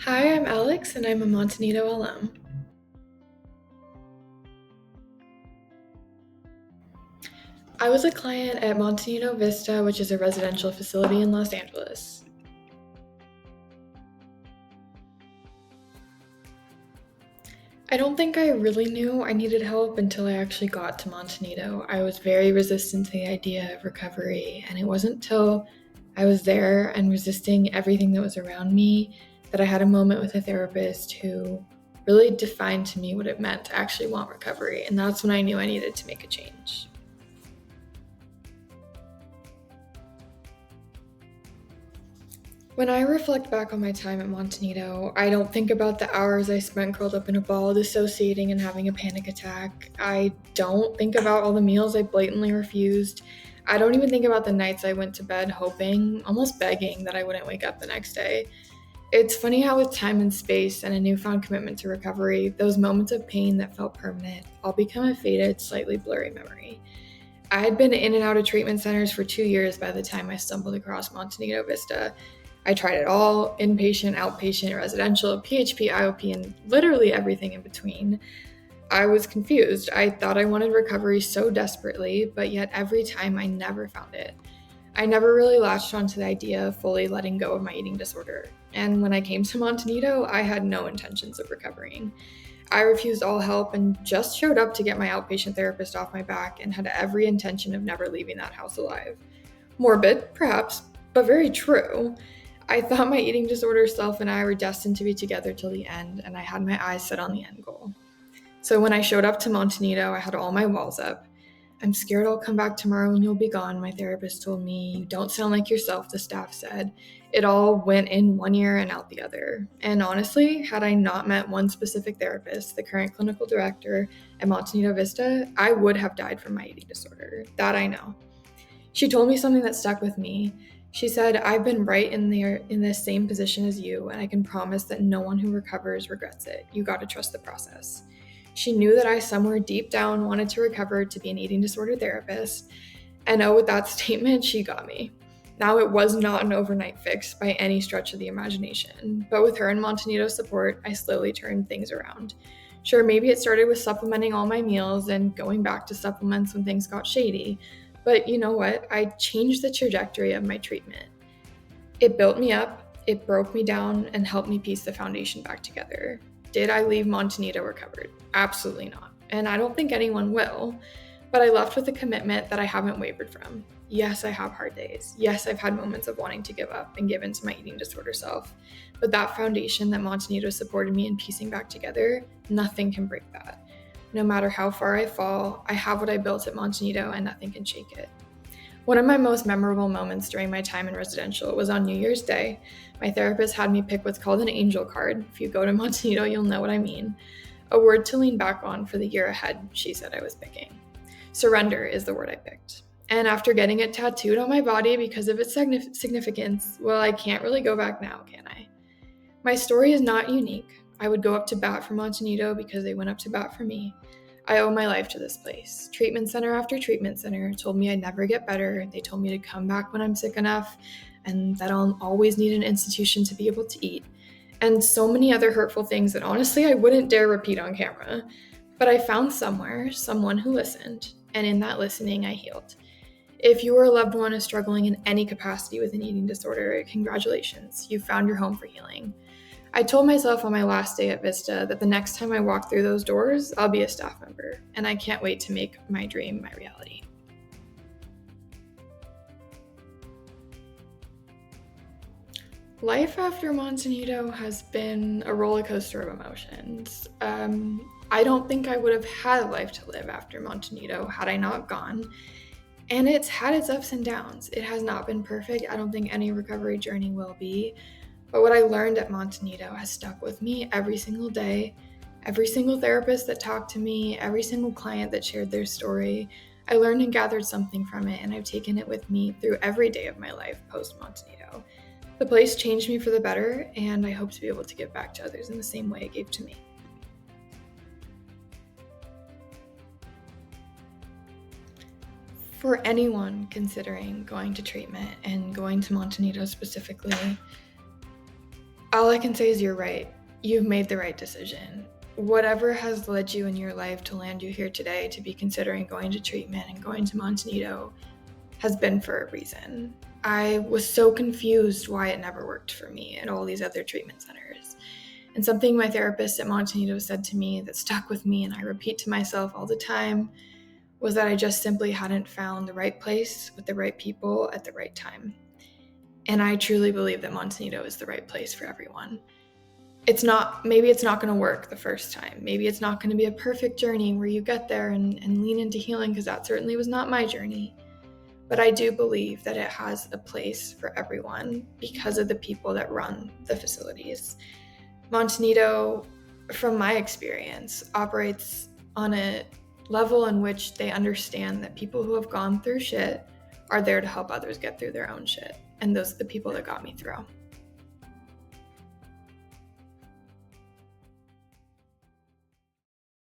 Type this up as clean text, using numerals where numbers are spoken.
Hi, I'm Alex, and I'm a Monte Nido alum. I was a client at Monte Nido Vista, which is a residential facility in Los Angeles. I don't think I really knew I needed help until I actually got to Monte Nido. I was very resistant to the idea of recovery, and it wasn't until I was there and resisting everything that was around me that I had a moment with a therapist who really defined to me what it meant to actually want recovery, and that's when I knew I needed to make a change. When I reflect back on my time at Monte Nido, I don't think about the hours I spent curled up in a ball, dissociating and having a panic attack. I don't think about all the meals I blatantly refused. I don't even think about the nights I went to bed hoping, almost begging, that I wouldn't wake up the next day. It's funny how, with time and space and a newfound commitment to recovery, those moments of pain that felt permanent all become a faded, slightly blurry memory. I had been in and out of treatment centers for 2 years by the time I stumbled across Monte Nido Vista. I tried it all: inpatient, outpatient, residential, PHP, IOP, and literally everything in between. I was confused. I thought I wanted recovery so desperately, but yet every time I never found it. I never really latched onto the idea of fully letting go of my eating disorder. And when I came to Monte Nido, I had no intentions of recovering. I refused all help and just showed up to get my outpatient therapist off my back and had every intention of never leaving that house alive. Morbid, perhaps, but very true. I thought my eating disorder self and I were destined to be together till the end, and I had my eyes set on the end goal. So when I showed up to Monte Nido, I had all my walls up. "I'm scared I'll come back tomorrow and you'll be gone," my therapist told me. "You don't sound like yourself," the staff said. It all went in one ear and out the other. And honestly, had I not met one specific therapist, the current clinical director at Monte Nido Vista, I would have died from my eating disorder. That I know. She told me something that stuck with me. She said, "I've been right in this same position as you, and I can promise that no one who recovers regrets it. You gotta trust the process." She knew that I somewhere deep down wanted to recover to be an eating disorder therapist, and with that statement, she got me. Now, it was not an overnight fix by any stretch of the imagination, but with her and Monte Nido's support, I slowly turned things around. Sure, maybe it started with supplementing all my meals and going back to supplements when things got shady, but you know what? I changed the trajectory of my treatment. It built me up, it broke me down, and helped me piece the foundation back together. Did I leave Monte Nido recovered? Absolutely not. And I don't think anyone will. But I left with a commitment that I haven't wavered from. Yes, I have hard days. Yes, I've had moments of wanting to give up and give in to my eating disorder self. But that foundation that Monte Nido supported me in piecing back together, nothing can break that. No matter how far I fall, I have what I built at Monte Nido, and nothing can shake it. One of my most memorable moments during my time in residential was on New Year's Day. My therapist had me pick what's called an angel card. If you go to Monte Nido, you'll know what I mean. A word to lean back on for the year ahead, she said I was picking. Surrender is the word I picked. And after getting it tattooed on my body because of its significance, well, I can't really go back now, can I? My story is not unique. I would go up to bat for Monte Nido because they went up to bat for me. I owe my life to this place. Treatment center after treatment center told me I'd never get better. They told me to come back when I'm sick enough, and that I'll always need an institution to be able to eat. And so many other hurtful things that honestly I wouldn't dare repeat on camera. But I found somewhere someone who listened, and in that listening, I healed. If you or a loved one is struggling in any capacity with an eating disorder, congratulations, you found your home for healing. I told myself on my last day at Vista that the next time I walk through those doors, I'll be a staff member, and I can't wait to make my dream my reality. Life after Monte Nido has been a roller coaster of emotions. I don't think I would have had a life to live after Monte Nido had I not gone. And it's had its ups and downs. It has not been perfect. I don't think any recovery journey will be. But what I learned at Monte Nido has stuck with me every single day. Every single therapist that talked to me, every single client that shared their story, I learned and gathered something from it, and I've taken it with me through every day of my life post Monte Nido. The place changed me for the better, and I hope to be able to give back to others in the same way it gave to me. For anyone considering going to treatment and going to Monte Nido specifically, All I can say is you're right. You've made the right decision. Whatever has led you in your life to land you here today to be considering going to treatment and going to Monte Nido has been for a reason. I was so confused why it never worked for me at all these other treatment centers. And something my therapist at Monte Nido said to me that stuck with me and I repeat to myself all the time was that I just simply hadn't found the right place with the right people at the right time. And I truly believe that Monte Nido is the right place for everyone. Maybe it's not going to work the first time. Maybe it's not going to be a perfect journey where you get there and lean into healing, because that certainly was not my journey. But I do believe that it has a place for everyone because of the people that run the facilities. Monte Nido, from my experience, operates on a level in which they understand that people who have gone through shit are there to help others get through their own shit. And those are the people that got me through.